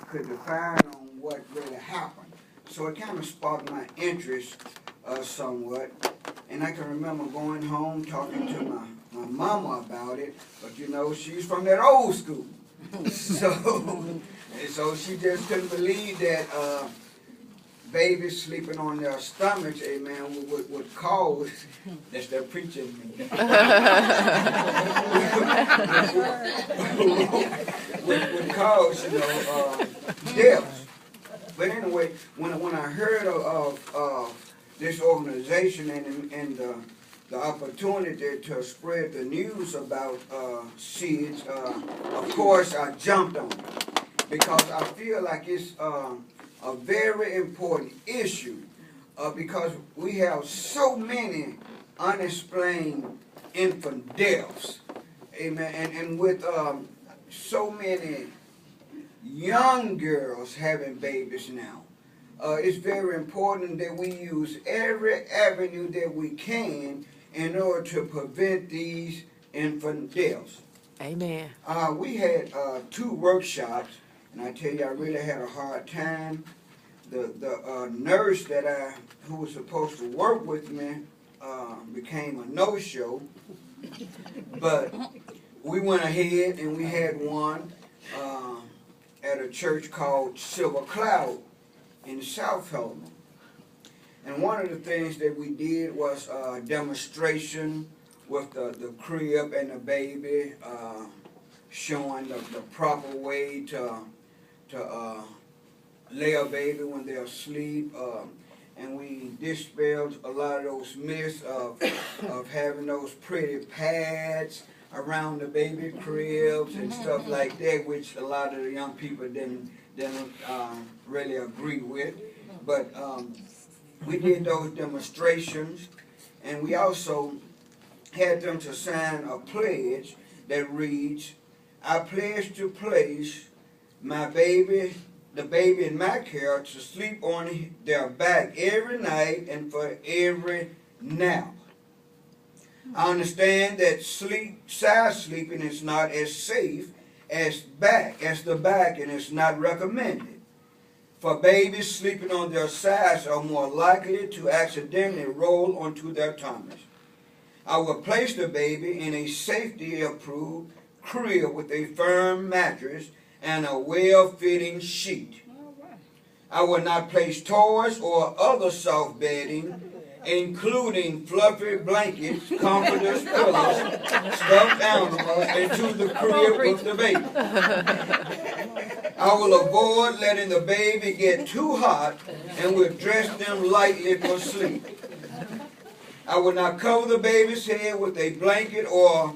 could define on what really happened. So it kind of sparked my interest somewhat. And I can remember going home talking to my mama about it, but you know, she's from that old school. So she just couldn't believe that babies sleeping on their stomachs, amen, would cause, that's their preaching, would cause, you know, deaths. But anyway, when I heard of this organization and the opportunity to spread the news about SIDS, of course I jumped on it because I feel like it's a very important issue because we have so many unexplained infant deaths, amen, and with so many young girls having babies now. It's very important that we use every avenue that we can in order to prevent these infant deaths. Amen. We had 2 workshops, and I tell you, I really had a hard time. The nurse who was supposed to work with me became a no-show, but we went ahead and we had one at a church called Silver Cloud in South Helena. And one of the things that we did was a demonstration with the crib and the baby, showing the proper way to lay a baby when they're asleep. And we dispelled a lot of those myths of having those pretty pads around the baby cribs and stuff like that, which a lot of the young people didn't really agree with. But we did those demonstrations, and we also had them to sign a pledge that reads, "I pledge to place the baby in my care to sleep on their back every night and for every nap. I understand that side sleeping is not as safe as the back, and it's not recommended. For babies sleeping on their sides are more likely to accidentally roll onto their tummies. I will place the baby in a safety-approved crib with a firm mattress and a well-fitting sheet. I will not place toys or other soft bedding, including fluffy blankets, comforters, pillows, stuffed animals, into the crib with the baby. I will avoid letting the baby get too hot and will dress them lightly for sleep. I will not cover the baby's head with a blanket or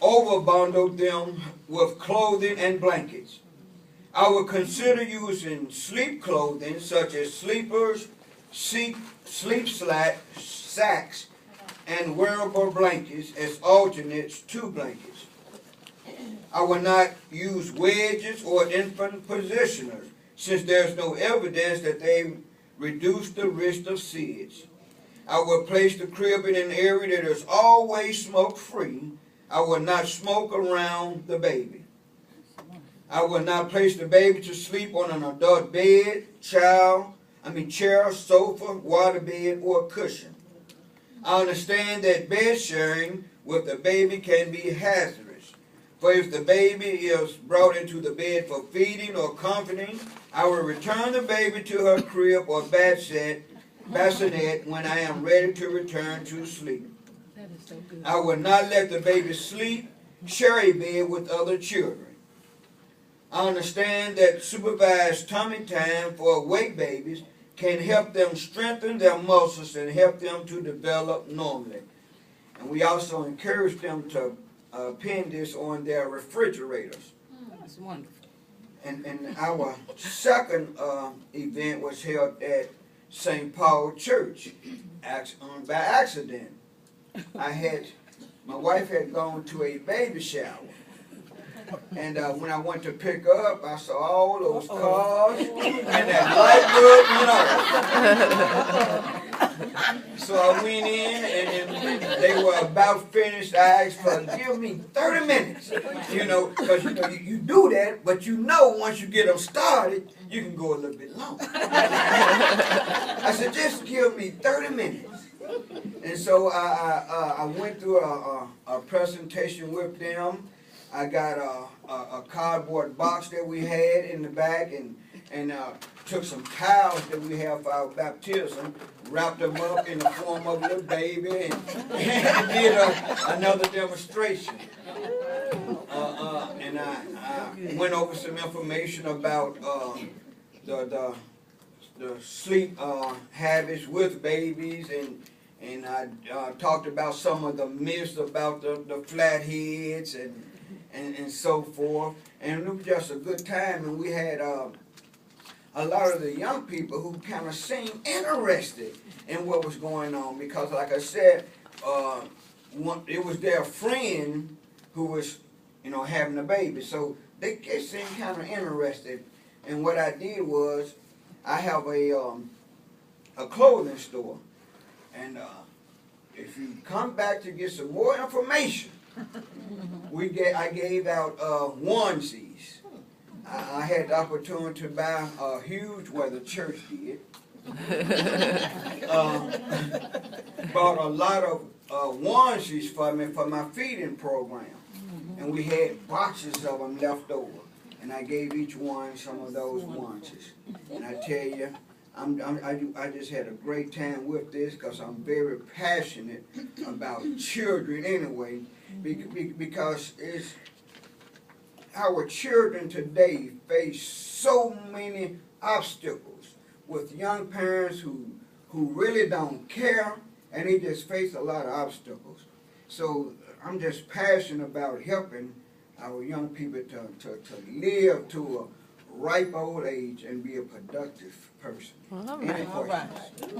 overbundle them with clothing and blankets. I will consider using sleep clothing such as sleepers, sleep sacks, and wearable blankets as alternates to blankets. I will not use wedges or infant positioners, since there's no evidence that they reduce the risk of SIDS. I will place the crib in an area that is always smoke-free. I will not smoke around the baby. I will not place the baby to sleep on an adult bed, chair, sofa, waterbed, or cushion. I understand that bed sharing with the baby can be hazardous. For if the baby is brought into the bed for feeding or comforting, I will return the baby to her crib or bassinet when I am ready to return to sleep. That is so good. I will not let the baby share a bed with other children. I understand that supervised tummy time for awake babies can help them strengthen their muscles and help them to develop normally. And we also encourage them to pin this on their refrigerators. That's wonderful. And our second event was held at St. Paul Church by accident. My wife had gone to a baby shower. And when I went to pick her up, I saw all those cars and that light bulb went off. So I went in and they were about finished. I asked for, give me 30 minutes. You know, because you do that, but you know once you get them started, you can go a little bit longer. I said, just give me 30 minutes. And so I went through a presentation with them. I got a cardboard box that we had in the back and took some towels that we have for our baptism, wrapped them up in the form of a little baby, and did another demonstration. And I went over some information about the sleep habits with babies, and I talked about some of the myths about the flatheads and so forth. And it was just a good time, and we had a lot of the young people who kind of seemed interested in what was going on because, like I said, it was their friend who was, having a baby. So they seemed kind of interested. And what I did was, I have a clothing store, and if you come back to get some more information, I gave out onesies. I had the opportunity to buy a huge, well, the church did. Bought a lot of onesies for me for my feeding program. And we had boxes of them left over. And I gave each one some of those onesies. And I tell you, I just had a great time with this because I'm very passionate about children anyway. Because our children today face so many obstacles with young parents who really don't care, and they just face a lot of obstacles. So I'm just passionate about helping our young people to live to a ripe old age and be a productive person. All Any right. questions?